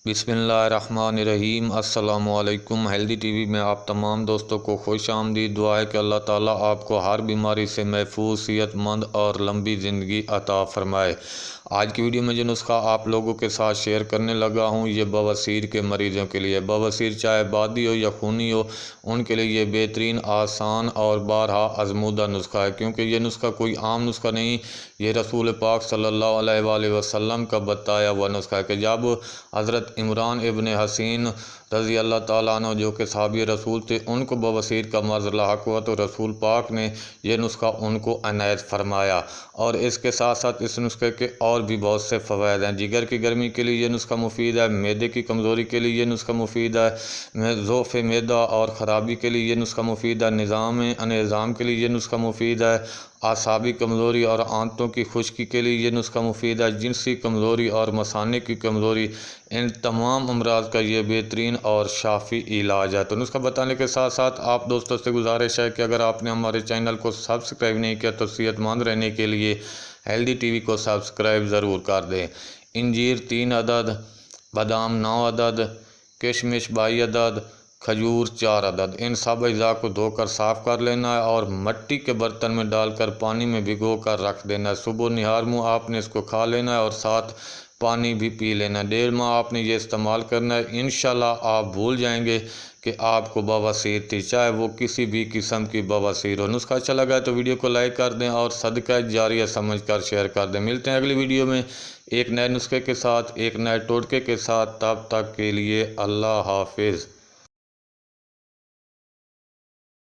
बिस्मिल्लाहिर्रहमानिर्रहीम। अस्सलाम वालेकुम। हेल्दी टीवी में आप तमाम दोस्तों को खुश आमदीद। दुआ है कि अल्लाह ताला आपको हर बीमारी से महफूज, सेहतमंद और लंबी ज़िंदगी अता फ़रमाए। आज की वीडियो में जो नुस्खा आप लोगों के साथ शेयर करने लगा हूँ, ये बवासीर के मरीज़ों के लिए। बवासीर चाहे बादी हो या खूनी हो, उनके लिए ये बेहतरीन, आसान और बारहा आज़मूदा नुस्खा है, क्योंकि ये नुस्खा कोई आम नुस्खा नहीं, ये रसूल पाक सल्लल्लाहु अलैहि वसल्लम का बताया हुआ नुस्खा है। कि जब हज़रत इमरान इब्न हसीन रज़ी अल्लाह ताला अन्हु, जो कि सहाबी रसूल थे, उनको बवासीर का मर्ज़ लाहक हुआ, तो रसूल पाक ने यह नुस्खा उनको अनायत फरमाया। और इसके साथ साथ इस नुस्खे के और भी बहुत से फ़वाइद हैं। जिगर की गर्मी के लिए ये नुस्खा मुफीद है, मैदे की कमज़ोरी के लिए ये नुस्खा मुफीद है, ज़ोफ़ मैदा और ख़राबी के लिए ये नुस्खा मुफीद है, निज़ाम के लिए ये नुस्खा मुफीद है, आसाबी कमज़ोरी और आंतों की खुश्की के लिए ये नुस्खा मुफीद है, जिनसी कमज़ोरी और मसाने की कमज़ोरी, इन तमाम अमराज का ये बेहतरीन और शाफ़ी इलाज है। तो नुस्खा बताने के साथ साथ आप दोस्तों से गुजारिश है कि अगर आपने हमारे चैनल को सब्सक्राइब नहीं किया तो सेहतमंद रहने के लिए हेल्दी टीवी को सब्सक्राइब ज़रूर कर दें। इंजीर 3 अदद, बादाम 9 अदद, किशमिश 22 अदद, खजूर 4 अदद, इन सब अज़ा को धोकर साफ़ कर लेना है और मिट्टी के बर्तन में डालकर पानी में भिगो कर रख देना है। सुबह निहार मुँह आपने इसको खा लेना है और साथ पानी भी पी लेना है। 1.5 माह आपने ये इस्तेमाल करना है। इंशाल्लाह आप भूल जाएंगे कि आपको बवासीर थी, चाहे वो किसी भी किस्म की बवासीर हो। नुस्खा अच्छा लगा है तो वीडियो को लाइक कर दें और सदका जारिया समझकर शेयर कर दें। मिलते हैं अगली वीडियो में एक नए नुस्खे के साथ, एक नए टोटके के साथ। तब तक के लिए अल्लाह हाफिज़।